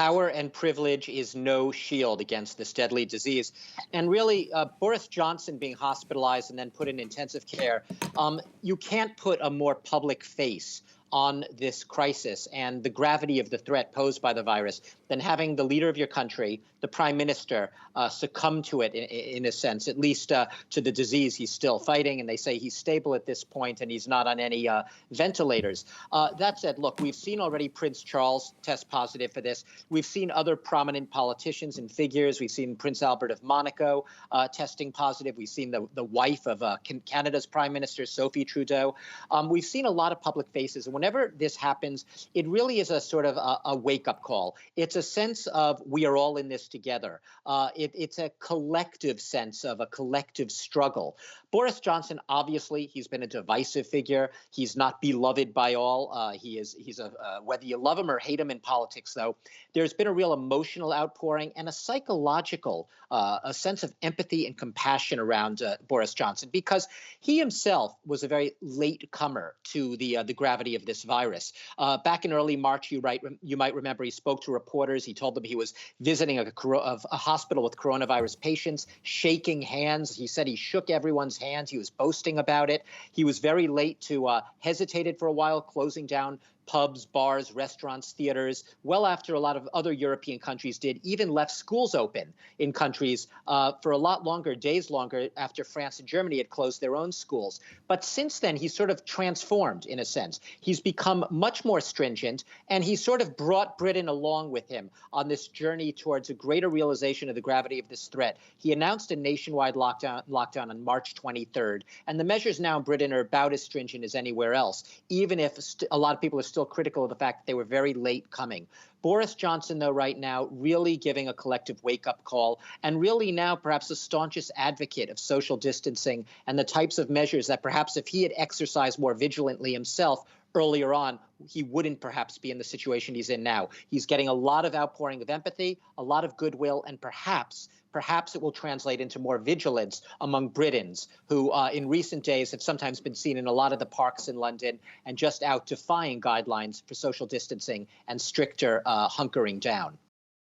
Power and privilege is no shield against this deadly disease. And really, Boris Johnson being hospitalized and then put in intensive care, you can't put a more public face on this crisis and the gravity of the threat posed by the virus than having the leader of your country, the prime minister, succumb to it in a sense, at least to the disease he's still fighting. And they say he's stable at this point and he's not on any ventilators. That said, look, we've seen already Prince Charles test positive for this. We've seen other prominent politicians and figures. We've seen Prince Albert of Monaco testing positive. We've seen the wife of Canada's Prime Minister, Sophie Trudeau. We've seen a lot of public faces. And whenever this happens, it really is a sort of a wake-up call. It's a sense of we are all in this together. It's a collective sense of a collective struggle. Boris Johnson, obviously, he's been a divisive figure. He's not beloved by all. He's whether you love him or hate him in politics, though, there's been a real emotional outpouring and a psychological, a sense of empathy and compassion around Boris Johnson, because he himself was a very late comer to the gravity of this virus. Back in early March, you might remember he spoke to reporters. He told them he was visiting a hospital with coronavirus patients, shaking hands. He said he shook everyone's hands. He was boasting about it. He was very late to hesitated for a while, closing down pubs, bars, restaurants, theaters, well after a lot of other European countries did, even left schools open in countries for a lot longer, days longer, after France and Germany had closed their own schools. But since then, he's sort of transformed in a sense. He's become much more stringent, and he sort of brought Britain along with him on this journey towards a greater realization of the gravity of this threat. He announced a nationwide lockdown on March 23rd, and the measures now in Britain are about as stringent as anywhere else, even if a lot of people are still critical of the fact that they were very late coming. Boris Johnson, though, right now, really giving a collective wake-up call and really now perhaps the staunchest advocate of social distancing and the types of measures that perhaps if he had exercised more vigilantly himself earlier on, he wouldn't perhaps be in the situation he's in now. He's getting a lot of outpouring of empathy, a lot of goodwill, and perhaps it will translate into more vigilance among Britons who in recent days have sometimes been seen in a lot of the parks in London and just out defying guidelines for social distancing and stricter hunkering down.